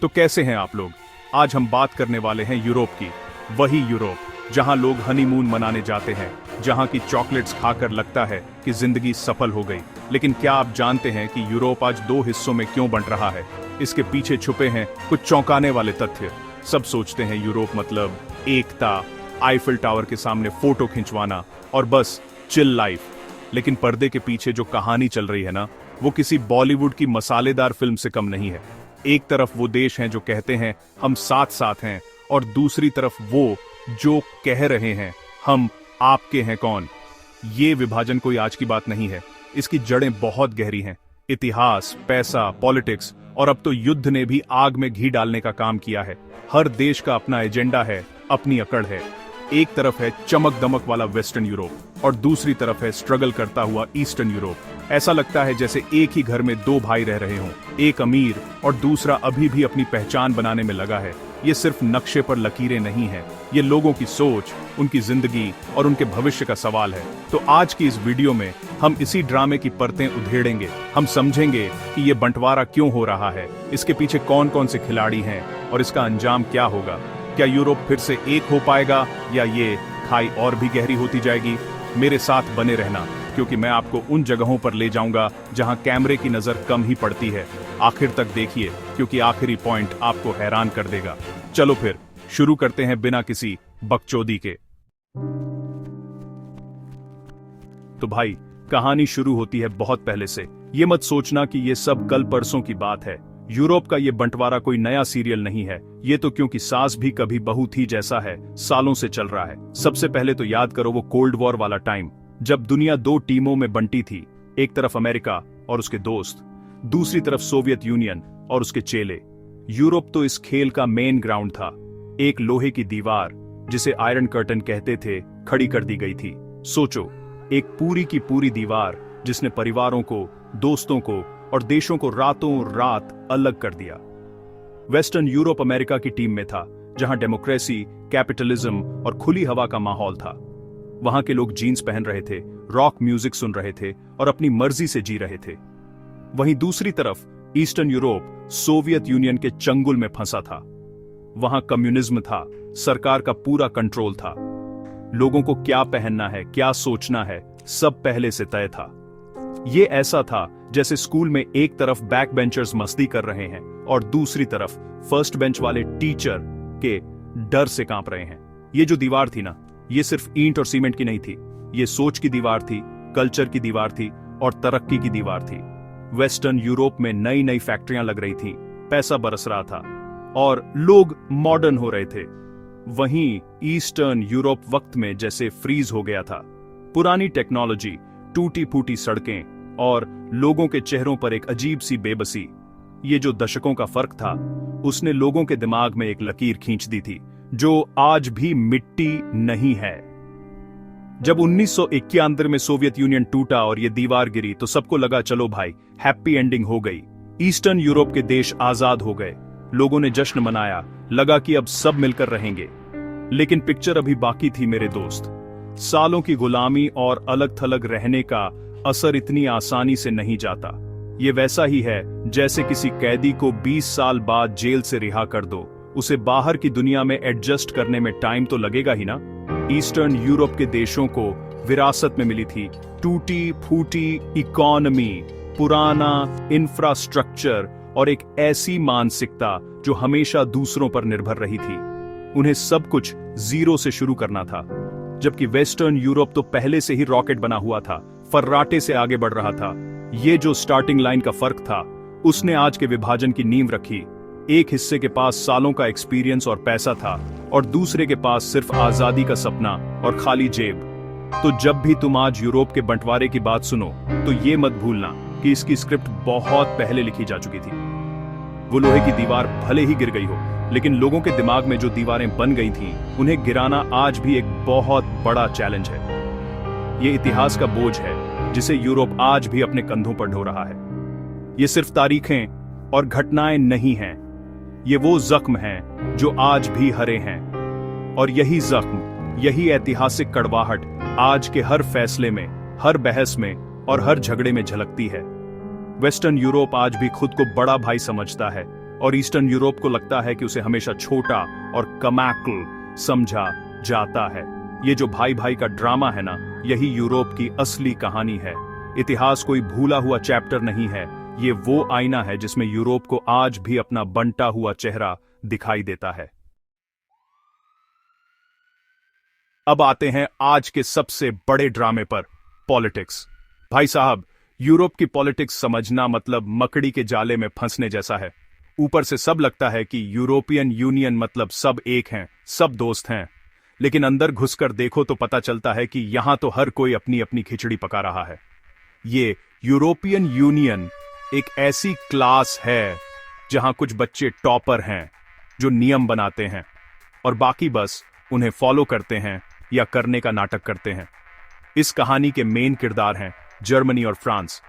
तो कैसे हैं आप लोग। आज हम बात करने वाले हैं यूरोप की। वही यूरोप जहां लोग हनीमून मनाने जाते हैं, जहां की चॉकलेट्स खाकर लगता है कि जिंदगी सफल हो गई। लेकिन क्या आप जानते हैं कि यूरोप आज दो हिस्सों में क्यों बंट रहा है? इसके पीछे छुपे हैं कुछ चौंकाने वाले तथ्य। सब सोचते हैं यूरोप मतलब एकता, आईफिल टावर के सामने फोटो खिंचवाना और बस चिल लाइफ। लेकिन पर्दे के पीछे जो कहानी चल रही है ना, वो किसी बॉलीवुड की मसालेदार फिल्म से कम नहीं है। एक तरफ वो देश हैं जो कहते हैं हम साथ साथ हैं, और दूसरी तरफ वो जो कह रहे हैं हम आपके हैं कौन। ये विभाजन कोई आज की बात नहीं है, इसकी जड़ें बहुत गहरी हैं। इतिहास, पैसा, पॉलिटिक्स और अब तो युद्ध ने भी आग में घी डालने का काम किया है। हर देश का अपना एजेंडा है, अपनी अकड़ है। एक तरफ है चमक दमक वाला वेस्टर्न यूरोप और दूसरी तरफ है स्ट्रगल करता हुआ ईस्टर्न यूरोप। ऐसा लगता है जैसे एक ही घर में दो भाई रह रहे हों, एक अमीर और दूसरा अभी भी अपनी पहचान बनाने में लगा है। ये सिर्फ नक्शे पर लकीरें नहीं हैं, ये लोगों की सोच, उनकी जिंदगी और उनके भविष्य का सवाल है। तो आज की इस वीडियो में हम इसी ड्रामे की परतें उधेड़ेंगे। हम समझेंगे कि ये बंटवारा क्यों हो रहा है, इसके पीछे कौन कौन से खिलाड़ी हैं और इसका अंजाम क्या होगा। क्या यूरोप फिर से एक हो पाएगा या ये खाई और भी गहरी होती जाएगी? मेरे साथ बने रहना, क्योंकि मैं आपको उन जगहों पर ले जाऊंगा जहां कैमरे की नजर कम ही पड़ती है। आखिर तक देखिए, क्योंकि आखिरी पॉइंट आपको हैरान कर देगा। चलो फिर शुरू करते हैं बिना किसी बकचोदी के। तो भाई, कहानी शुरू होती है बहुत पहले से। ये मत सोचना कि ये सब कल परसों की बात है। यूरोप का ये बंटवारा कोई नया सीरियल नहीं है, ये तो क्योंकि सास भी कभी बहू थी जैसा है, सालों से चल रहा है। सबसे पहले तो याद करो वो कोल्ड वॉर वाला टाइम, जब दुनिया दो टीमों में बंटी थी। एक तरफ अमेरिका और उसके दोस्त, दूसरी तरफ सोवियत यूनियन और उसके चेले। यूरोप तो इस खेल का मेन ग्राउंड था। एक लोहे की दीवार, जिसे आयरन कर्टन कहते थे, खड़ी कर दी गई थी। सोचो, एक पूरी की पूरी दीवार जिसने परिवारों को, दोस्तों को और देशों को रातों रात अलग कर दिया। वेस्टर्न यूरोप अमेरिका की टीम में था, जहां डेमोक्रेसी, कैपिटलिज्म और खुली हवा का माहौल था। वहां के लोग जीन्स पहन रहे थे, रॉक म्यूजिक सुन रहे थे और अपनी मर्जी से जी रहे थे। वहीं दूसरी तरफ ईस्टर्न यूरोप सोवियत यूनियन के चंगुल में फंसा था। वहां कम्युनिज्म था, सरकार का पूरा कंट्रोल था। लोगों को क्या पहनना है, क्या सोचना है, सब पहले से तय था। ये ऐसा था जैसे स्कूल में एक तरफ बैक बेंचर्स मस्ती कर रहे हैं और दूसरी तरफ फर्स्ट बेंच वाले टीचर के डर से कांप रहे हैं। ये जो दीवार थी ना, ये सिर्फ ईंट और सीमेंट की नहीं थी, ये सोच की दीवार थी, कल्चर की दीवार थी और तरक्की की दीवार थी। वेस्टर्न यूरोप में नई नई फैक्ट्रियां लग रही थी, पैसा बरस रहा था और लोग मॉडर्न हो रहे थे। वहीं ईस्टर्न यूरोप वक्त में जैसे फ्रीज हो गया था। पुरानी टेक्नोलॉजी, टूटी फूटी सड़कें और लोगों के चेहरों पर एक अजीब सी बेबसी। ये जो दशकों का फर्क था, उसने लोगों के दिमाग में एक लकीर खींच दी थी जो आज भी मिट्टी नहीं है। जब 1991 में सोवियत यूनियन टूटा और ये दीवार गिरी तो सबको लगा चलो भाई, हैप्पी एंडिंग हो गई, ईस्टर्न यूरोप के देश आजाद हो गए। लोगों ने जश्न मनाया, लगा कि अब सब मिलकर रहेंगे। लेकिन पिक्चर अभी बाकी थी मेरे दोस्त। सालों की गुलामी और अलग थलग रहने का असर इतनी आसानी से नहीं जाता। ये वैसा ही है जैसे किसी कैदी को 20 साल बाद जेल से रिहा कर दो, उसे बाहर की दुनिया में एडजस्ट करने में टाइम तो लगेगा ही ना। ईस्टर्न यूरोप के देशों को विरासत में मिली थी टूटी फूटी इकोनॉमी, पुराना इंफ्रास्ट्रक्चर और एक ऐसी मानसिकता जो हमेशा दूसरों पर निर्भर रही थी। उन्हें सब कुछ जीरो से शुरू करना था, जबकि वेस्टर्न यूरोप तो पहले से ही रॉकेट बना हुआ था, फर्राटे से आगे बढ़ रहा था। ये जो स्टार्टिंग लाइन का फर्क था, उसने आज के विभाजन की नींव रखी। एक हिस्से के पास सालों का एक्सपीरियंस और पैसा था और दूसरे के पास सिर्फ आजादी का सपना और खाली जेब। तो जब भी तुम आज यूरोप के बंटवारे की बात सुनो तो ये मत भूलना कि इसकी स्क्रिप्ट बहुत पहले लिखी जा चुकी थी। वो लोहे की दीवार भले ही गिर गई हो, लेकिन लोगों के दिमाग में जो दीवारें बन गई थीं, उन्हें गिराना आज भी एक बहुत बड़ा चैलेंज है। ये इतिहास का बोझ है जिसे यूरोप आज भी अपने कंधों पर ढो रहा है। ये सिर्फ तारीखें और घटनाएं नहीं हैं, ये वो जख्म हैं जो आज भी हरे हैं। और यही जख्म, यही ऐतिहासिक कड़वाहट आज के हर फैसले में, हर बहस में और हर झगड़े में झलकती है। वेस्टर्न यूरोप आज भी खुद को बड़ा भाई समझता है, और ईस्टर्न यूरोप को लगता है कि उसे हमेशा छोटा और कमैकल समझा जाता है। ये जो भाई भाई का ड्रामा है ना, यही यूरोप की असली कहानी है। इतिहास कोई भूला हुआ चैप्टर नहीं है, ये वो आईना है जिसमें यूरोप को आज भी अपना बंटा हुआ चेहरा दिखाई देता है। अब आते हैं आज के सबसे बड़े ड्रामे पर, पॉलिटिक्स। भाई साहब, यूरोप की पॉलिटिक्स समझना मतलब मकड़ी के जाले में फंसने जैसा है। ऊपर से सब लगता है कि यूरोपियन यूनियन मतलब सब एक हैं, सब दोस्त हैं, लेकिन अंदर घुसकर देखो तो पता चलता है कि यहां तो हर कोई अपनी अपनी खिचड़ी पका रहा है। ये यूरोपियन यूनियन एक ऐसी क्लास है जहां कुछ बच्चे टॉपर हैं जो नियम बनाते हैं और बाकी बस उन्हें फॉलो करते हैं या करने का नाटक करते हैं। इस कहानी के मेन किरदार हैं जर्मनी और फ्रांस।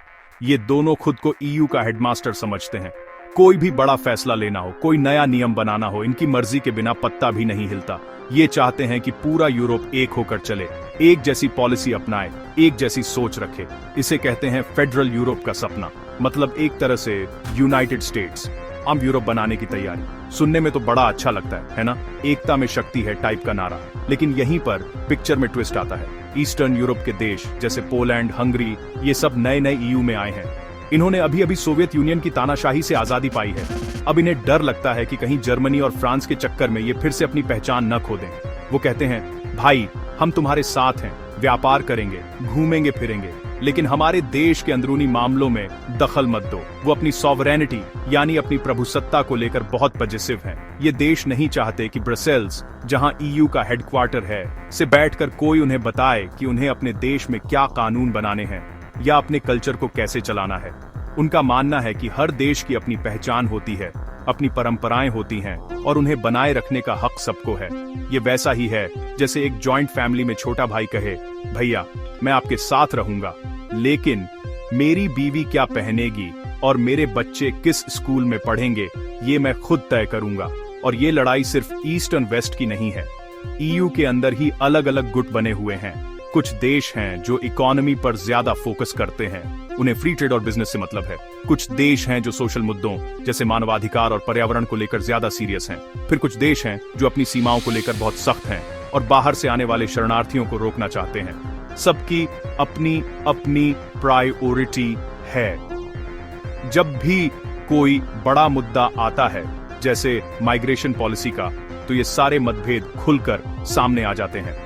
ये दोनों खुद को ईयू का हेडमास्टर समझते हैं। कोई भी बड़ा फैसला लेना हो, कोई नया नियम बनाना हो, इनकी मर्जी के बिना पत्ता भी नहीं हिलता। ये चाहते हैं कि पूरा यूरोप एक होकर चले, एक जैसी पॉलिसी अपनाए, एक जैसी सोच रखे। इसे कहते हैं फेडरल यूरोप का सपना, मतलब एक तरह से यूनाइटेड स्टेट्स। हम यूरोप बनाने की तैयारी सुनने में तो बड़ा अच्छा लगता है ना, एकता में शक्ति है टाइप का नारा। लेकिन यहीं पर पिक्चर में ट्विस्ट आता है। ईस्टर्न यूरोप के देश जैसे पोलैंड, हंगरी, ये सब नए नए ईयू में आए हैं। इन्होंने अभी अभी सोवियत यूनियन की तानाशाही से आजादी पाई है। अब इन्हें डर लगता है कि कहीं जर्मनी और फ्रांस के चक्कर में ये फिर से अपनी पहचान न खो दें। वो कहते हैं, भाई हम तुम्हारे साथ हैं, व्यापार करेंगे, घूमेंगे फिरेंगे, लेकिन हमारे देश के अंदरूनी मामलों में दखल मत दो। वो अपनी सॉवरेनिटी यानी अपनी प्रभुसत्ता को लेकर बहुत पजेसिव हैं। ये देश नहीं चाहते कि ब्रसेल्स, जहां ईयू का हेडक्वार्टर है, से बैठकर कोई उन्हें बताए कि उन्हें अपने देश में क्या कानून बनाने हैं या अपने कल्चर को कैसे चलाना है। उनका मानना है कि हर देश की अपनी पहचान होती है, अपनी परंपराएं होती हैं और उन्हें बनाए रखने का हक सबको है। ये वैसा ही है जैसे एक जॉइंट फैमिली में छोटा भाई कहे, भैया मैं आपके साथ रहूंगा, लेकिन मेरी बीवी क्या पहनेगी और मेरे बच्चे किस स्कूल में पढ़ेंगे ये मैं खुद तय करूंगा। और ये लड़ाई सिर्फ ईस्ट और वेस्ट की नहीं है। ईयू के अंदर ही अलग अलग गुट बने हुए हैं। कुछ देश हैं जो इकोनॉमी पर ज्यादा फोकस करते हैं, उन्हें फ्री ट्रेड और बिजनेस से मतलब है। कुछ देश हैं जो सोशल मुद्दों जैसे मानवाधिकार और पर्यावरण को लेकर ज्यादा सीरियस हैं। फिर कुछ देश हैं जो अपनी सीमाओं को लेकर बहुत सख्त हैं और बाहर से आने वाले शरणार्थियों को रोकना चाहते हैं। सबकी अपनी अपनी प्रायोरिटी है। जब भी कोई बड़ा मुद्दा आता है जैसे माइग्रेशन पॉलिसी का, तो ये सारे मतभेद खुलकर सामने आ जाते हैं।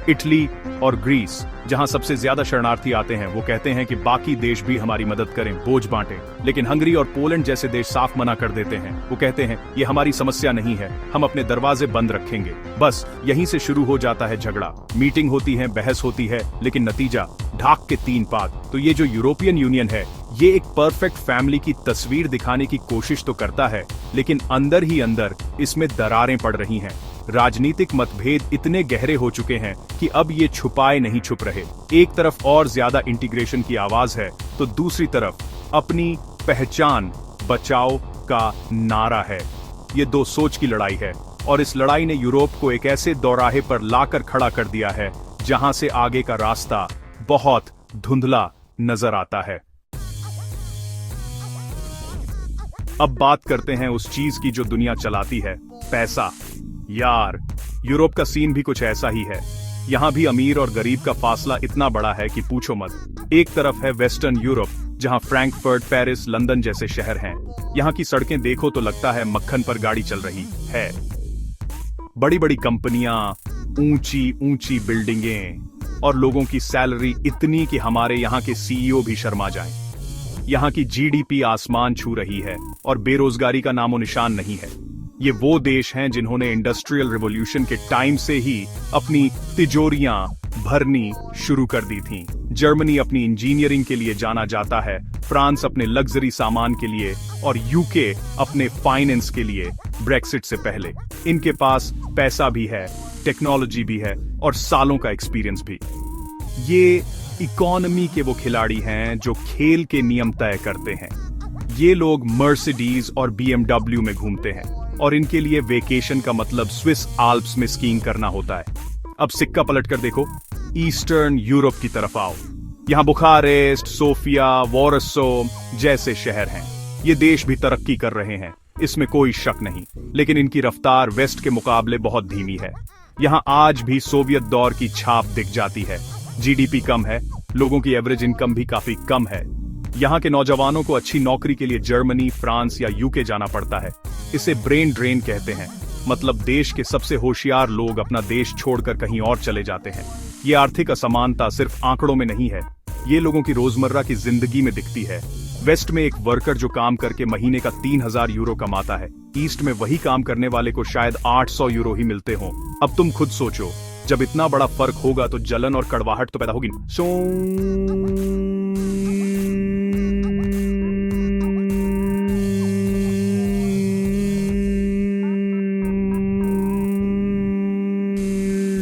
इटली और ग्रीस, जहां सबसे ज्यादा शरणार्थी आते हैं, वो कहते हैं कि बाकी देश भी हमारी मदद करें, बोझ बांटें। लेकिन हंगरी और पोलैंड जैसे देश साफ मना कर देते हैं। वो कहते हैं ये हमारी समस्या नहीं है, हम अपने दरवाजे बंद रखेंगे। बस यहीं से शुरू हो जाता है झगड़ा। मीटिंग होती है, बहस होती है, लेकिन नतीजा ढाक के तीन पात। तो ये जो यूरोपियन यूनियन है, ये एक परफेक्ट फैमिली की तस्वीर दिखाने की कोशिश तो करता है, लेकिन अंदर ही अंदर इसमें दरारें पड़ रही हैं। राजनीतिक मतभेद इतने गहरे हो चुके हैं कि अब ये छुपाए नहीं छुप रहे। एक तरफ और ज्यादा इंटीग्रेशन की आवाज है, तो दूसरी तरफ अपनी पहचान बचाओ का नारा है। ये दो सोच की लड़ाई है और इस लड़ाई ने यूरोप को एक ऐसे दौराहे पर लाकर खड़ा कर दिया है जहां से आगे का रास्ता बहुत धुंधला नजर आता है। अब बात करते हैं उस चीज की जो दुनिया चलाती है, पैसा। यार, यूरोप का सीन भी कुछ ऐसा ही है। यहाँ भी अमीर और गरीब का फासला इतना बड़ा है कि पूछो मत। एक तरफ है वेस्टर्न यूरोप, जहाँ फ्रैंकफर्ट, पेरिस, लंदन जैसे शहर हैं। यहाँ की सड़कें देखो तो लगता है मक्खन पर गाड़ी चल रही है। बड़ी बड़ी कंपनियां, ऊंची ऊंची बिल्डिंगें और लोगों की सैलरी इतनी कि हमारे यहाँ के सीईओ भी शर्मा जाएं। यहाँ की जीडीपी आसमान छू रही है और बेरोजगारी का नामो निशान नहीं है। ये वो देश हैं जिन्होंने इंडस्ट्रियल रिवॉल्यूशन के टाइम से ही अपनी तिजोरियां भरनी शुरू कर दी थीं। जर्मनी अपनी इंजीनियरिंग के लिए जाना जाता है, फ्रांस अपने लग्जरी सामान के लिए और यूके अपने फाइनेंस के लिए। ब्रेक्सिट से पहले इनके पास पैसा भी है, टेक्नोलॉजी भी है और सालों का एक्सपीरियंस भी। ये इकोनॉमी के वो खिलाड़ी हैं जो खेल के नियम तय करते हैं। ये लोग मर्सिडीज और बीएमडब्ल्यू में घूमते हैं और इनके लिए वेकेशन का मतलब स्विस आल्प्स में स्कीइंग करना होता है। अब सिक्का पलट कर देखो, ईस्टर्न यूरोप की तरफ आओ। यहाँ बुखारेस्ट, सोफिया, वॉरसो जैसे शहर हैं। ये देश भी तरक्की कर रहे हैं, इसमें कोई शक नहीं, लेकिन इनकी रफ्तार वेस्ट के मुकाबले बहुत धीमी है। यहाँ आज भी सोवियत दौर की छाप दिख जाती है। जीडीपी कम है, लोगों की एवरेज इनकम भी काफी कम है। यहाँ के नौजवानों को अच्छी नौकरी के लिए जर्मनी, फ्रांस या यूके जाना पड़ता है। इसे ब्रेन ड्रेन कहते हैं, मतलब देश के सबसे होशियार लोग अपना देश छोड़कर कहीं और चले जाते हैं। ये आर्थिक असमानता सिर्फ आंकड़ों में नहीं है, ये लोगों की रोजमर्रा की जिंदगी में दिखती है। वेस्ट में एक वर्कर जो काम करके महीने का 3000 यूरो कमाता है, ईस्ट में वही काम करने वाले को शायद 800 यूरो ही मिलते हों। अब तुम खुद सोचो, जब इतना बड़ा फर्क होगा तो जलन और कड़वाहट तो पैदा होगी।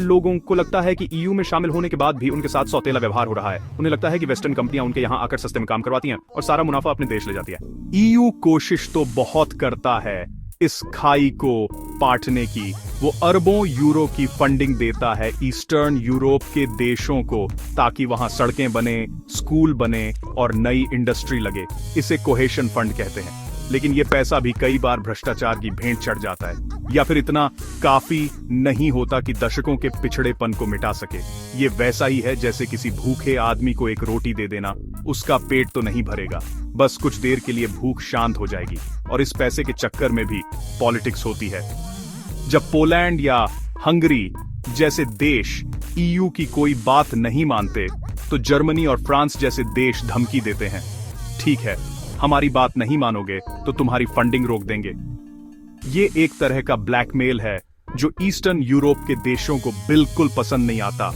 लोगों को लगता है कि ईयू में शामिल होने के बाद भी उनके साथ सौतेला व्यवहार हो रहा है। उन्हें लगता है कि वेस्टर्न कंपनियां उनके यहाँ आकर सस्ते में काम करवाती हैं और सारा मुनाफा अपने देश ले जाती है। ईयू कोशिश तो बहुत करता है इस खाई को पाटने की। वो अरबों यूरो की फंडिंग देता है ईस्टर्न यूरोप के देशों को, ताकि वहां सड़कें बने, स्कूल बने और नई इंडस्ट्री लगे। इसे कोहेशन फंड कहते हैं। लेकिन ये पैसा भी कई बार भ्रष्टाचार की भेंट चढ़ जाता है, या फिर इतना काफी नहीं होता कि दशकों के पिछड़ेपन को मिटा सके। ये वैसा ही है जैसे किसी भूखे आदमी को एक रोटी दे देना, उसका पेट तो नहीं भरेगा, बस कुछ देर के लिए भूख शांत हो जाएगी। और इस पैसे के चक्कर में भी पॉलिटिक्स होती है। जब पोलैंड या हंगरी जैसे देश ईयू की कोई बात नहीं मानते, तो जर्मनी और फ्रांस जैसे देश धमकी देते हैं, ठीक है, हमारी बात नहीं मानोगे तो तुम्हारी फंडिंग रोक देंगे। ये एक तरह का ब्लैकमेल है जो ईस्टर्न यूरोप के देशों को बिल्कुल पसंद नहीं आता।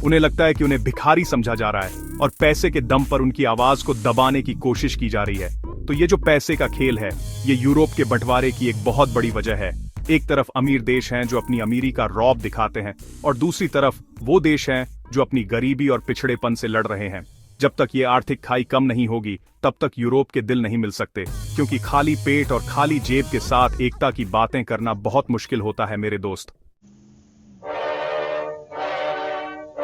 उन्हें लगता है कि उन्हें भिखारी समझा जा रहा है और पैसे के दम पर उनकी आवाज को दबाने की कोशिश की जा रही है। तो ये जो पैसे का खेल है, ये यूरोप के बंटवारे की एक बहुत बड़ी वजह है। एक तरफ अमीर देश हैं जो अपनी अमीरी का रौब दिखाते हैं, और दूसरी तरफ वो देश हैं जो अपनी गरीबी और पिछड़ेपन से लड़ रहे हैं। जब तक ये आर्थिक खाई कम नहीं होगी, तब तक यूरोप के दिल नहीं मिल सकते, क्योंकि खाली पेट और खाली जेब के साथ एकता की बातें करना बहुत मुश्किल होता है मेरे दोस्त।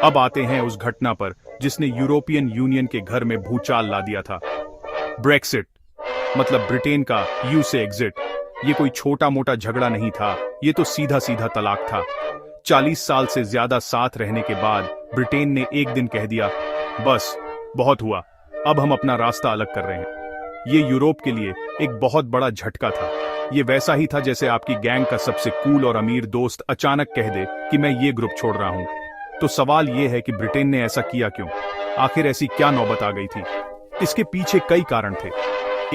अब आते हैं उस घटना पर जिसने यूरोपियन यूनियन के घर में भूचाल ला दिया था। ब्रेक्सिट, मतलब ब्रिटेन का ईयू से एग्जिट। ये कोई छोटा मोटा झगड़ा नहीं था, ये तो सीधा सीधा तलाक था। 40 साल से ज्यादा साथ रहने के बाद ब्रिटेन ने एक दिन कह दिया, बस बहुत हुआ, अब हम अपना रास्ता अलग कर रहे हैं। ये यूरोप के लिए एक बहुत बड़ा झटका था। ये वैसा ही था जैसे आपकी गैंग का सबसे कूल और अमीर दोस्त अचानक कह दे कि मैं ये ग्रुप छोड़ रहा हूं। तो सवाल ये है कि ब्रिटेन ने ऐसा किया क्यों? आखिर ऐसी क्या नौबत आ गई थी? इसके पीछे कई कारण थे।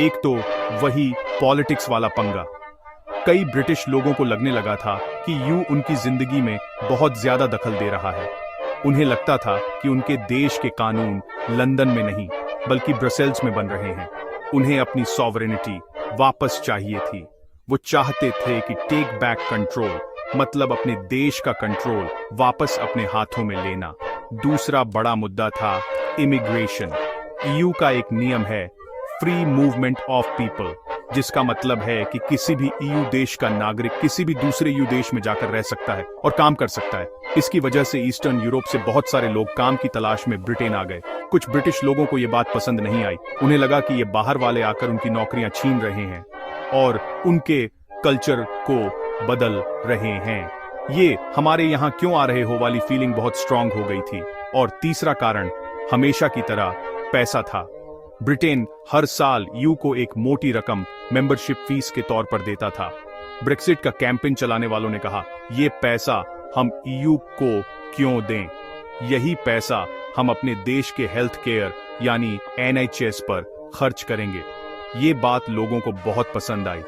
एक तो वही पॉलिटिक्स वाला पंगा। कई ब्रिटिश लोगों को लगने लगा था कि यूं उनकी जिंदगी में बहुत ज्यादा दखल दे रहा है। उन्हें लगता था कि उनके देश के कानून लंदन में नहीं बल्कि ब्रसेल्स में बन रहे हैं। उन्हें अपनी सॉवरेनिटी वापस चाहिए थी। वो चाहते थे कि टेक बैक कंट्रोल, मतलब अपने देश का कंट्रोल वापस अपने हाथों में लेना। दूसरा बड़ा मुद्दा था इमिग्रेशन। ईयू का एक नियम है, फ्री मूवमेंट ऑफ पीपल, जिसका मतलब है कि किसी भी ईयू देश का नागरिक किसी भी दूसरे ईयू देश में जाकर रह सकता है और काम कर सकता है। इसकी वजह से ईस्टर्न यूरोप से बहुत सारे लोग काम की तलाश में ब्रिटेन आ गए। कुछ ब्रिटिश लोगों को यह बात पसंद नहीं आई। उन्हें लगा कि ये बाहर वाले आकर उनकी नौकरियां छीन रहे हैं और उनके कल्चर को बदल रहे हैं। ये हमारे यहाँ क्यों आ रहे हो वाली फीलिंग बहुत स्ट्रांग हो गई थी। और तीसरा कारण हमेशा की तरह पैसा था। ब्रिटेन हर साल ईयू को एक मोटी रकम मेंबरशिप फीस के तौर पर देता था। ब्रेक्सिट का कैंपेन चलाने वालों ने कहा, ये पैसा हम ईयू को क्यों दें? यही पैसा हम अपने देश के हेल्थ केयर यानी NHS पर खर्च करेंगे। ये बात लोगों को बहुत पसंद आई।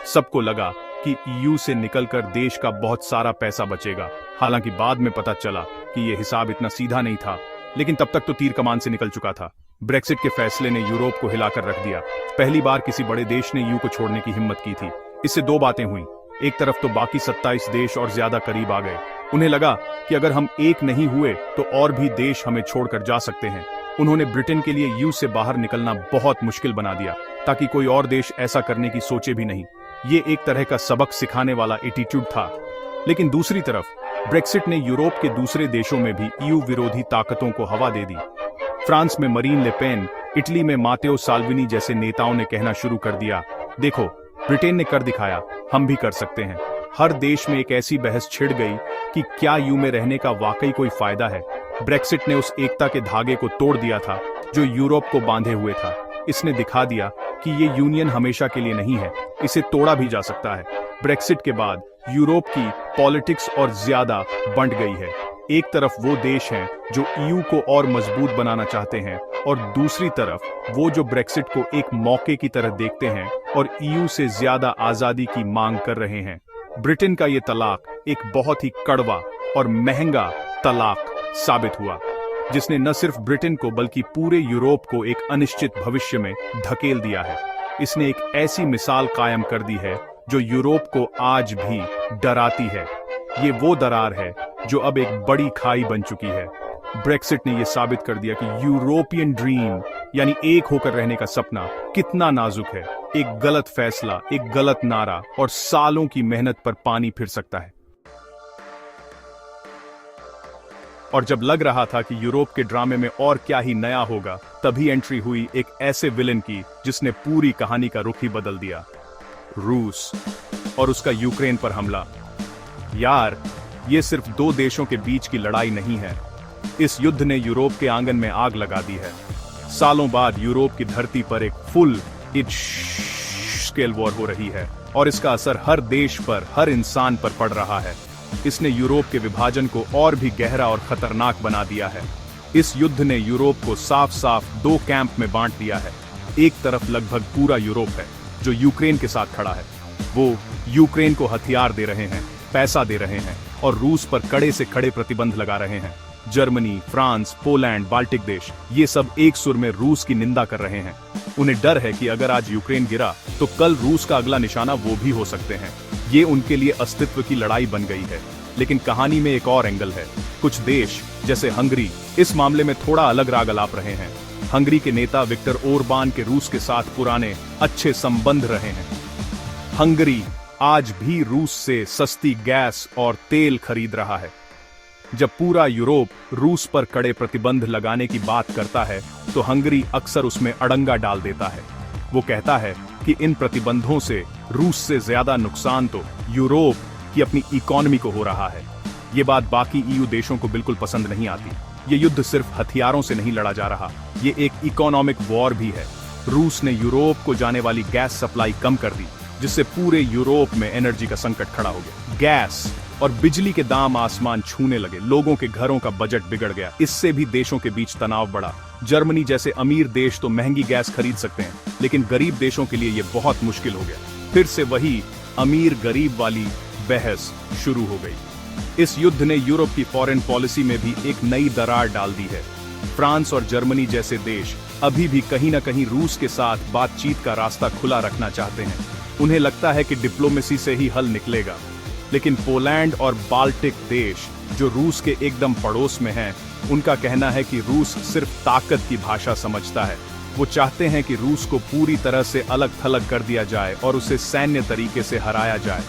सबको लगा कि ईयू से निकलकर देश का बहुत सारा पैसा बचेगा। हालांकि बाद में पता चला कि यह हिसाब इतना सीधा नहीं था, लेकिन तब तक तो तीर कमान से निकल चुका था। ब्रेक्सिट के फैसले ने यूरोप को हिलाकर रख दिया। पहली बार किसी बड़े देश ने ईयू को छोड़ने की हिम्मत की थी। इससे दो बातें हुई। एक तरफ तो बाकी 27 देश और ज्यादा करीब आ गए। उन्हें लगा कि अगर हम एक नहीं हुए तो और भी देश हमें छोड़कर जा सकते हैं। उन्होंने ब्रिटेन के लिए ईयू से बाहर निकलना बहुत मुश्किल बना दिया, ताकि कोई और देश ऐसा करने की सोचे भी नहीं। ये एक तरह का सबक सिखाने वाला एटीट्यूड था। लेकिन दूसरी तरफ ब्रेक्सिट ने यूरोप के दूसरे देशों में भी ईयू विरोधी ताकतों को हवा दे दी। फ्रांस में मरीन ले पेन, इटली में मातेओ साल्विनी जैसे नेताओं ने कहना शुरू कर दिया, देखो ब्रिटेन ने कर दिखाया, हम भी कर सकते हैं। हर देश में एक ऐसी बहस छिड़ गई कि क्या यूं में रहने का वाकई कोई फायदा है। ब्रेक्सिट ने उस एकता के धागे को तोड़ दिया था जो यूरोप को बांधे हुए था। इसने दिखा दिया कि ये यूनियन हमेशा के लिए नहीं है, इसे तोड़ा भी जा सकता है। ब्रेक्सिट के बाद यूरोप की पॉलिटिक्स और ज्यादा बंट गई है। एक तरफ वो देश हैं जो ईयू को और मजबूत बनाना चाहते हैं और दूसरी तरफ वो जो ब्रेक्सिट को एक मौके की तरह देखते हैं और ईयू से ज्यादा आजादी की मांग कर रहे हैं। ब्रिटेन का ये तलाक एक बहुत ही कड़वा और महंगा तलाक साबित हुआ, जिसने न सिर्फ ब्रिटेन को बल्कि पूरे यूरोप को एक अनिश्चित भविष्य में धकेल दिया है। इसने एक ऐसी मिसाल कायम कर दी है जो यूरोप को आज भी डराती है। ये वो दरार है जो अब एक बड़ी खाई बन चुकी है। ब्रेक्सिट ने यह साबित कर दिया कि यूरोपियन ड्रीम यानी एक होकर रहने का सपना कितना नाजुक है। एक गलत फैसला, एक गलत नारा और सालों की मेहनत पर पानी फिर सकता है। और जब लग रहा था कि यूरोप के ड्रामे में और क्या ही नया होगा, तभी एंट्री हुई एक ऐसे विलेन की जिसने पूरी कहानी का रुख ही बदल दिया। रूस और उसका यूक्रेन पर हमला। यार, ये सिर्फ दो देशों के बीच की लड़ाई नहीं है, इस युद्ध ने यूरोप के आंगन में आग लगा दी है। सालों बाद यूरोप की धरती पर एक फुल स्केल वॉर हो रही है और इसका असर हर देश पर, हर इंसान पर पड़ रहा है। इसने यूरोप के विभाजन को और भी गहरा और खतरनाक बना दिया है। इस युद्ध ने यूरोप को साफ साफ दो कैंप में बांट दिया है। एक तरफ लगभग पूरा यूरोप है जो यूक्रेन के साथ खड़ा है। वो यूक्रेन को हथियार दे रहे हैं, पैसा दे रहे हैं और रूस पर कड़े से कड़े प्रतिबंध लगा रहे हैं। जर्मनी, फ्रांस, पोलैंड, बाल्टिक देश, ये सब एक सुर में रूस की निंदा कर रहे हैं। उन्हें डर है कि अगर आज यूक्रेन गिरा तो कल रूस का अगला निशाना वो भी हो सकते हैं। ये उनके लिए अस्तित्व की लड़ाई बन गई है। लेकिन कहानी में एक और एंगल है। कुछ देश जैसे हंगरी इस मामले में थोड़ा अलग राग अलाप रहे हैं। हंगरी के नेता विक्टर ओरबान के रूस के साथ पुराने अच्छे संबंध रहे हैं। हंगरी आज भी रूस से सस्ती गैस और तेल खरीद रहा है। जब पूरा यूरोप रूस पर कड़े प्रतिबंध लगाने की बात करता है तो हंगरी अक्सर उसमें अड़ंगा डाल देता है। वो कहता है कि इन प्रतिबंधों से रूस से ज्यादा नुकसान तो यूरोप की अपनी इकोनॉमी को हो रहा है। ये बात बाकी ईयू देशों को बिल्कुल पसंद नहीं आती। ये युद्ध सिर्फ हथियारों से नहीं लड़ा जा रहा, ये एक इकोनॉमिक वॉर भी है। रूस ने यूरोप को जाने वाली गैस सप्लाई कम कर दी, जिससे पूरे यूरोप में एनर्जी का संकट खड़ा हो गया। गैस और बिजली के दाम आसमान छूने लगे, लोगों के घरों का बजट बिगड़ गया। इससे भी देशों के बीच तनाव बढ़ा। जर्मनी जैसे अमीर देश तो महंगी गैस खरीद सकते हैं, लेकिन गरीब देशों के लिए यह बहुत मुश्किल हो गया। फिर से वही अमीर गरीब वाली बहस शुरू हो गई। इस युद्ध ने यूरोप की फॉरेन पॉलिसी में भी एक नई दरार डाल दी है। फ्रांस और जर्मनी जैसे देश अभी भी कहीं ना कहीं रूस के साथ बातचीत का रास्ता खुला रखना चाहते हैं। उन्हें लगता है कि डिप्लोमेसी से ही हल निकलेगा। लेकिन पोलैंड और बाल्टिक देश जो रूस के एकदम पड़ोस में हैं, उनका कहना है कि रूस सिर्फ ताकत की भाषा समझता है। वो चाहते हैं कि रूस को पूरी तरह से अलग थलग कर दिया जाए और उसे सैन्य तरीके से हराया जाए।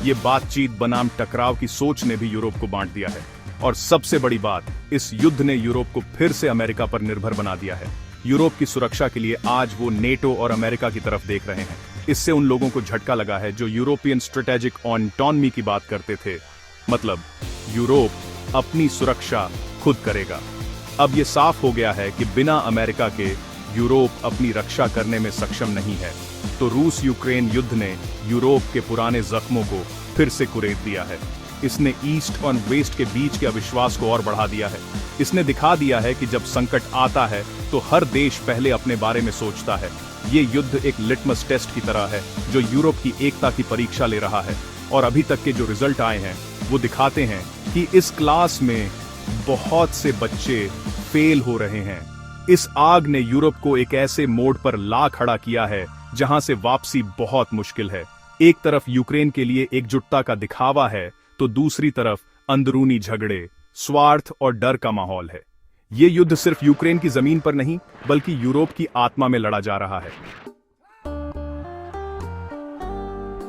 ये बातचीत बनाम टकराव की सोच ने भी यूरोप को बांट दिया है। और सबसे बड़ी बात, इस युद्ध ने यूरोप को फिर से अमेरिका पर निर्भर बना दिया है। यूरोप की सुरक्षा के लिए आज वो नेटो और अमेरिका की तरफ देख रहे हैं। इससे उन लोगों को झटका लगा है जो यूरोपियन स्ट्रेटेजिक ऑटोनॉमी की बात करते थे, मतलब यूरोप अपनी सुरक्षा खुद करेगा। अब ये साफ हो गया है कि बिना अमेरिका के यूरोप अपनी रक्षा करने में सक्षम नहीं है। तो रूस यूक्रेन युद्ध ने यूरोप के पुराने जख्मों को फिर से कुरेद दिया है। इसने ईस्ट और वेस्ट के बीच के अविश्वास को और बढ़ा दिया है। इसने दिखा दिया है कि जब संकट आता है तो हर देश पहले अपने बारे में सोचता है। ये युद्ध एक लिटमस टेस्ट की तरह है जो यूरोप की एकता की परीक्षा ले रहा है। और अभी तक के जो रिजल्ट आए हैं वो दिखाते हैं कि इस क्लास में बहुत से बच्चे फेल हो रहे हैं। इस आग ने यूरोप को एक ऐसे मोड़ पर ला खड़ा किया है जहां से वापसी बहुत मुश्किल है। एक तरफ यूक्रेन के लिए एकजुटता का दिखावा है तो दूसरी तरफ अंदरूनी झगड़े, स्वार्थ और डर का माहौल है। ये युद्ध सिर्फ यूक्रेन की जमीन पर नहीं बल्कि यूरोप की आत्मा में लड़ा जा रहा है।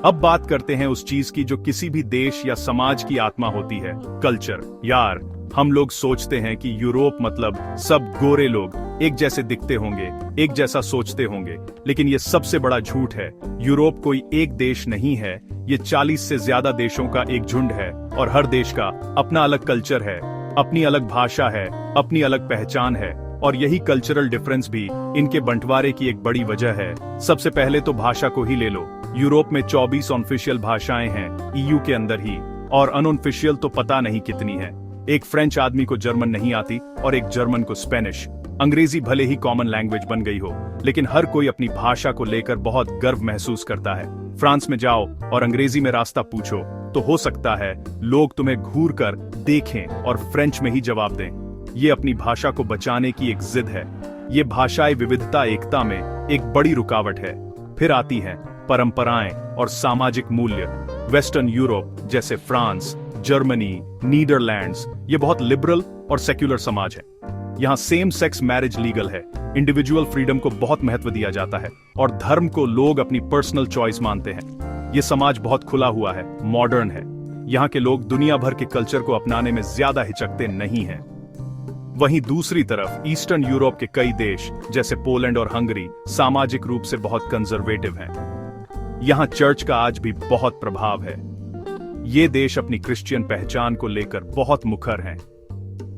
अब बात करते हैं उस चीज की जो किसी भी देश या समाज की आत्मा होती है, कल्चर। यार, हम लोग सोचते हैं कि यूरोप मतलब सब गोरे लोग एक जैसे दिखते होंगे, एक जैसा सोचते होंगे, लेकिन ये सबसे बड़ा झूठ है। यूरोप कोई एक देश नहीं है, ये 40 से ज्यादा देशों का एक झुंड है और हर देश का अपना अलग कल्चर है, अपनी अलग भाषा है, अपनी अलग पहचान है और यही कल्चरल डिफरेंस भी इनके बंटवारे की एक बड़ी वजह है। सबसे पहले तो भाषा को ही ले लो। यूरोप में 24 ऑफिशियल भाषाएं हैं ईयू के अंदर ही, और अनऑफिशियल तो पता नहीं कितनी है। एक फ्रेंच आदमी को जर्मन नहीं आती और एक जर्मन को स्पेनिश। अंग्रेजी भले ही कॉमन लैंग्वेज बन गई हो, लेकिन हर कोई अपनी भाषा को लेकर बहुत गर्व महसूस करता है। फ्रांस में जाओ और अंग्रेजी में रास्ता पूछो तो हो सकता है लोग तुम्हें घूर कर देखें और फ्रेंच में ही जवाब दें। ये अपनी भाषा को बचाने की एक जिद है। ये भाषाई विविधता एकता में एक बड़ी रुकावट है। फिर आती हैं परंपराएं और सामाजिक मूल्य। वेस्टर्न यूरोप जैसे फ्रांस, जर्मनी, नीदरलैंड्स, ये बहुत लिबरल और सेक्युलर समाज है। यहाँ सेम सेक्स मैरिज लीगल है, इंडिविजुअल फ्रीडम को बहुत महत्व दिया जाता है और धर्म को लोग अपनी पर्सनल चॉइस मानते हैं। ये समाज बहुत खुला हुआ है, मॉडर्न है। यहाँ के लोग दुनिया भर के कल्चर को अपनाने में ज्यादा हिचकते नहीं हैं। वहीं दूसरी तरफ ईस्टर्न यूरोप के कई देश जैसे पोलैंड और हंगरी सामाजिक रूप से बहुत कंजर्वेटिव हैं। यहाँ चर्च का आज भी बहुत प्रभाव है। ये देश अपनी क्रिश्चियन पहचान को लेकर बहुत मुखर हैं।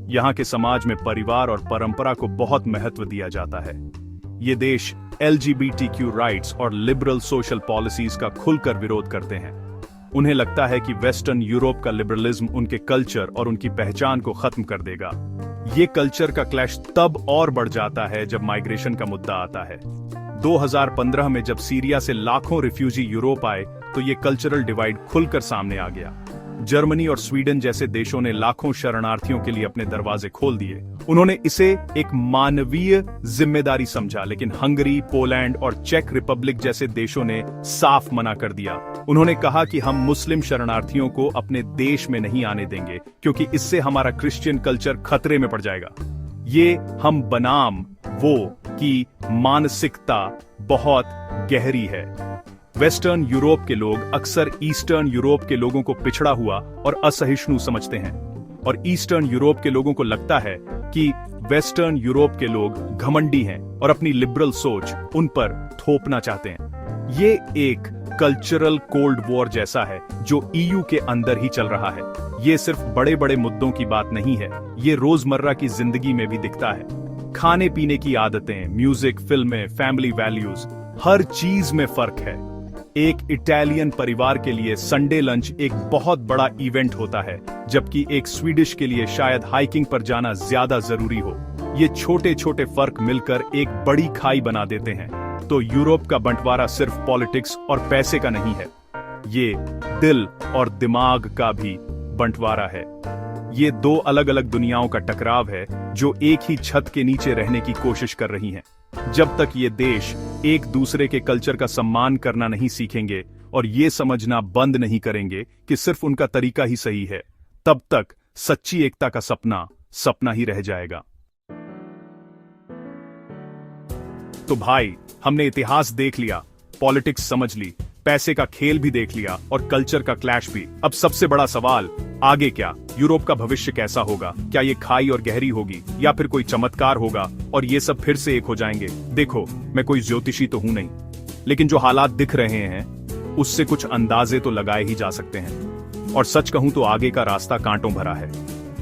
यहाँ के समाज में परिवार और परंपरा को बहुत महत्व दिया जाता है। ये देश LGBTQ राइट्स और लिबरल सोशल पॉलिसीज का खुलकर विरोध करते हैं। उन्हें लगता है कि वेस्टर्न यूरोप का लिबरलिज्म उनके कल्चर और उनकी पहचान को खत्म कर देगा। ये कल्चर का क्लैश तब और बढ़ जाता है जब माइग्रेशन का मुद्दा आता है। 2015 में जब सीरिया से लाखों रिफ्यूजी यूरोप आए तो ये कल्चरल डिवाइड खुलकर सामने आ गया। जर्मनी और स्वीडन जैसे देशों ने लाखों शरणार्थियों के लिए अपने दरवाजे खोल दिए। उन्होंने इसे एक मानवीय जिम्मेदारी समझा, लेकिन हंगरी, पोलैंड और चेक रिपब्लिक जैसे देशों ने साफ मना कर दिया। उन्होंने कहा कि हम मुस्लिम शरणार्थियों को अपने देश में नहीं आने देंगे क्योंकि इससे हमारा क्रिश्चियन कल्चर खतरे में पड़ जाएगा। ये हम बनाम वो की मानसिकता बहुत गहरी है। वेस्टर्न यूरोप के लोग अक्सर ईस्टर्न यूरोप के लोगों को पिछड़ा हुआ और असहिष्णु समझते हैं, और ईस्टर्न यूरोप के लोगों को लगता है कि वेस्टर्न यूरोप के लोग घमंडी हैं और अपनी लिबरल सोच उन पर थोपना चाहते हैं। ये एक कल्चरल कोल्ड वॉर जैसा है जो ईयू के अंदर ही चल रहा है। ये सिर्फ बड़े बड़े मुद्दों की बात नहीं है, ये रोजमर्रा की जिंदगी में भी दिखता है। खाने पीने की आदतें, म्यूजिक, फिल्में, फैमिली वैल्यूज, हर चीज में फर्क है। एक इटालियन परिवार के लिए संडे लंच एक बहुत बड़ा इवेंट होता है, जबकि एक स्वीडिश के लिए शायद हाइकिंग पर जाना ज्यादा जरूरी हो। ये छोटे छोटे फर्क मिलकर एक बड़ी खाई बना देते हैं। तो यूरोप का बंटवारा सिर्फ पॉलिटिक्स और पैसे का नहीं है, ये दिल और दिमाग का भी बंटवारा है। ये दो अलग अलग दुनियाओं का टकराव है जो एक ही छत के नीचे रहने की कोशिश कर रही हैं। जब तक ये देश एक दूसरे के कल्चर का सम्मान करना नहीं सीखेंगे और ये समझना बंद नहीं करेंगे कि सिर्फ उनका तरीका ही सही है, तब तक सच्ची एकता का सपना सपना ही रह जाएगा। तो भाई, हमने इतिहास देख लिया, पॉलिटिक्स समझ ली, पैसे का खेल भी देख लिया और कल्चर का क्लैश भी। अब सबसे बड़ा सवाल, आगे क्या? यूरोप का भविष्य कैसा होगा? क्या ये खाई और गहरी होगी या फिर कोई चमत्कार होगा और ये सब फिर से एक हो जाएंगे? देखो, मैं कोई ज्योतिषी तो हूं नहीं, लेकिन जो हालात दिख रहे हैं उससे कुछ अंदाजे तो लगाए ही जा सकते हैं। और सच कहूं तो आगे का रास्ता कांटों भरा है।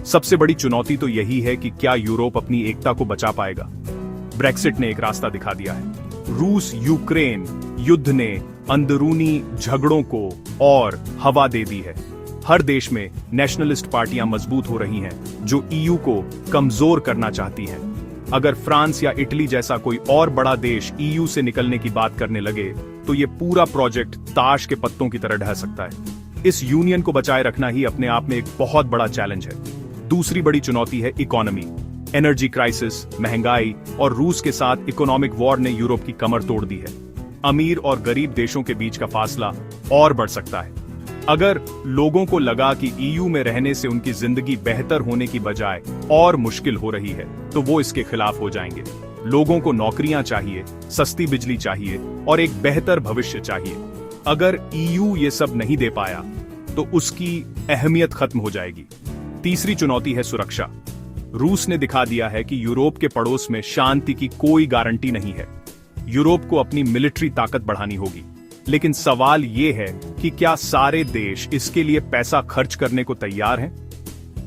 सबसे बड़ी चुनौती तो यही है कि क्या यूरोप अपनी एकता को बचा पाएगा? ब्रेक्सिट ने एक रास्ता दिखा दिया है। रूस यूक्रेन युद्ध ने अंदरूनी झगड़ों को और हवा दे दी है। हर देश में नेशनलिस्ट पार्टियां मजबूत हो रही हैं जो ईयू को कमजोर करना चाहती हैं। अगर फ्रांस या इटली जैसा कोई और बड़ा देश ईयू से निकलने की बात करने लगे तो ये पूरा प्रोजेक्ट ताश के पत्तों की तरह ढह सकता है। इस यूनियन को बचाए रखना ही अपने आप में एक बहुत बड़ा चैलेंज है। दूसरी बड़ी चुनौती है इकोनॉमी। एनर्जी क्राइसिस, महंगाई और रूस के साथ इकोनॉमिक वॉर ने यूरोप की कमर तोड़ दी है। अमीर और गरीब देशों के बीच का फासला और बढ़ सकता है। अगर लोगों को लगा कि ईयू में रहने से उनकी जिंदगी बेहतर होने की बजाय और मुश्किल हो रही है, तो वो इसके खिलाफ हो जाएंगे। लोगों को नौकरियां चाहिए, सस्ती बिजली चाहिए और एक बेहतर भविष्य चाहिए। अगर ईयू ये सब नहीं दे पाया तो उसकी अहमियत खत्म हो जाएगी। तीसरी चुनौती है सुरक्षा। रूस ने दिखा दिया है कि यूरोप के पड़ोस में शांति की कोई गारंटी नहीं है। यूरोप को अपनी मिलिट्री ताकत बढ़ानी होगी, लेकिन सवाल यह है कि क्या सारे देश इसके लिए पैसा खर्च करने को तैयार हैं?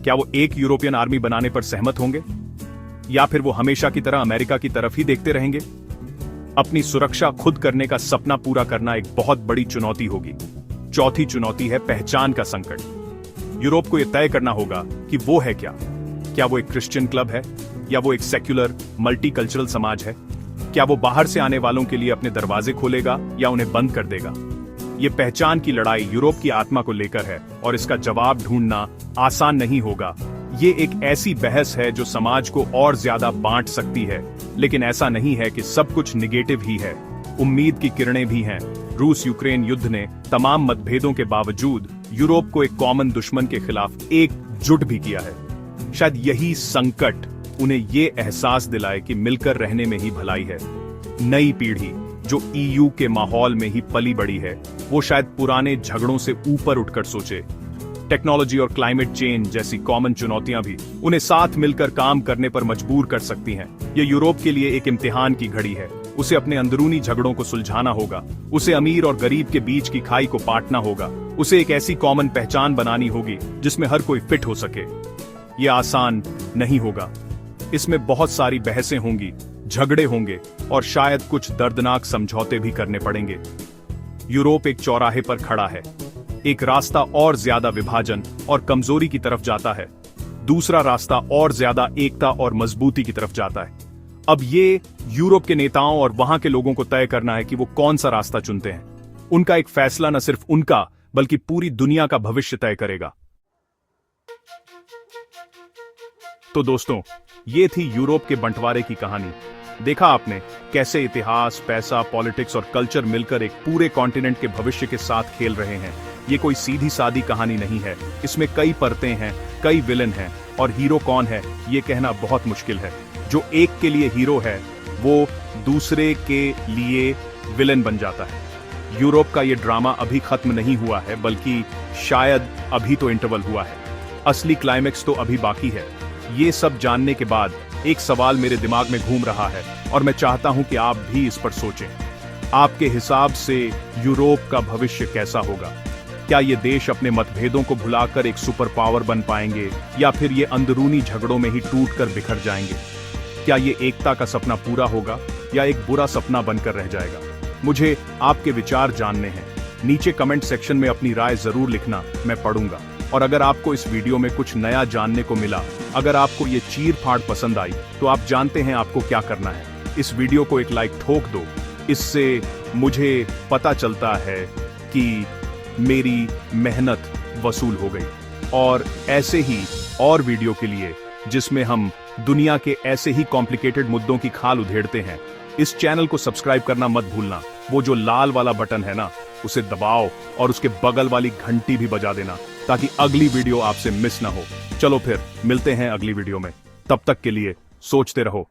क्या वो एक यूरोपियन आर्मी बनाने पर सहमत होंगे, या फिर वो हमेशा की तरह अमेरिका की तरफ ही देखते रहेंगे? अपनी सुरक्षा खुद करने का सपना पूरा करना एक बहुत बड़ी चुनौती होगी। चौथी चुनौती है पहचान का संकट। यूरोप को यह तय करना होगा कि वो है क्या वो एक क्रिश्चियन क्लब है, या वो एक सेक्युलर मल्टीकल्चरल समाज है? क्या वो बाहर से आने वालों के लिए अपने दरवाजे खोलेगा या उन्हें बंद कर देगा? ये पहचान की लड़ाई यूरोप की आत्मा को लेकर है, और इसका जवाब ढूंढना आसान नहीं होगा। ये एक ऐसी बहस है जो समाज को और ज्यादा बांट सकती है, लेकिन ऐसा नहीं है कि सब कुछ निगेटिव ही है। उम्मीद की किरणें भी हैं। रूस यूक्रेन युद्ध ने तमाम मतभेदों के बावजूद यूरोप को एक कॉमन दुश्मन के खिलाफ एकजुट भी किया है। शायद यही संकट उन्हें ये एहसास दिलाए कि मिलकर रहने में ही भलाई है। नई पीढ़ी जो ईयू के माहौल में ही पली बड़ी है, वो शायद पुराने झगड़ों से ऊपर उठकर सोचे। टेक्नोलॉजी और क्लाइमेट चेंज जैसी कॉमन चुनौतियां भी उन्हें साथ मिलकर काम करने पर मजबूर कर सकती हैं। ये यूरोप के लिए एक इम्तिहान की घड़ी है। उसे अपने अंदरूनी झगड़ों को सुलझाना होगा, उसे अमीर और गरीब के बीच की खाई को पाटना होगा, उसे एक ऐसी कॉमन पहचान बनानी होगी जिसमें हर कोई फिट हो सके। ये आसान नहीं होगा। इसमें बहुत सारी बहसें होंगी, झगड़े होंगे, और शायद कुछ दर्दनाक समझौते भी करने पड़ेंगे। यूरोप एक चौराहे पर खड़ा है। एक रास्ता और ज्यादा विभाजन और कमजोरी की तरफ जाता है, दूसरा रास्ता और ज्यादा एकता और मजबूती की तरफ जाता है। अब ये यूरोप के नेताओं और वहां के लोगों को तय करना है कि वो कौन सा रास्ता चुनते हैं। उनका एक फैसला न सिर्फ उनका बल्कि पूरी दुनिया का भविष्य तय करेगा। तो दोस्तों, ये थी यूरोप के बंटवारे की कहानी। देखा आपने कैसे इतिहास, पैसा, पॉलिटिक्स और कल्चर मिलकर एक पूरे कॉन्टिनेंट के भविष्य के साथ खेल रहे हैं। ये कोई सीधी सादी कहानी नहीं है। इसमें कई परतें हैं, कई विलन हैं, और हीरो कौन है ये कहना बहुत मुश्किल है। जो एक के लिए हीरो है वो दूसरे के लिए विलन बन जाता है। यूरोप का ये ड्रामा अभी खत्म नहीं हुआ है, बल्कि शायद अभी तो इंटरवल हुआ है। असली क्लाइमेक्स तो अभी बाकी है। ये सब जानने के बाद एक सवाल मेरे दिमाग में घूम रहा है, और मैं चाहता हूं कि आप भी इस पर सोचें। आपके हिसाब से यूरोप का भविष्य कैसा होगा? क्या ये देश अपने मतभेदों को भुलाकर एक सुपर पावर बन पाएंगे, या फिर ये अंदरूनी झगड़ों में ही टूटकर बिखर जाएंगे? क्या ये एकता का सपना पूरा होगा, या एक बुरा सपना बनकर रह जाएगा? मुझे आपके विचार जानने हैं। नीचे कमेंट सेक्शन में अपनी राय जरूर लिखना, मैं पढ़ूंगा। और अगर आपको इस वीडियो में कुछ नया जानने को मिला, अगर आपको ये चीर फाड़ पसंद आई, तो आप जानते हैं आपको क्या करना है। इस वीडियो को एक लाइक ठोक दो। इससे मुझे पता चलता है कि मेरी मेहनत वसूल हो गई। और ऐसे ही और वीडियो के लिए, जिसमें हम दुनिया के ऐसे ही कॉम्प्लिकेटेड मुद्दों की खाल उधेड़ते हैं, इस चैनल को सब्सक्राइब करना मत भूलना। वो जो लाल वाला बटन है ना, उसे दबाओ और उसके बगल वाली घंटी भी बजा देना, ताकि अगली वीडियो आपसे मिस ना हो। चलो फिर मिलते हैं अगली वीडियो में। तब तक के लिए सोचते रहो।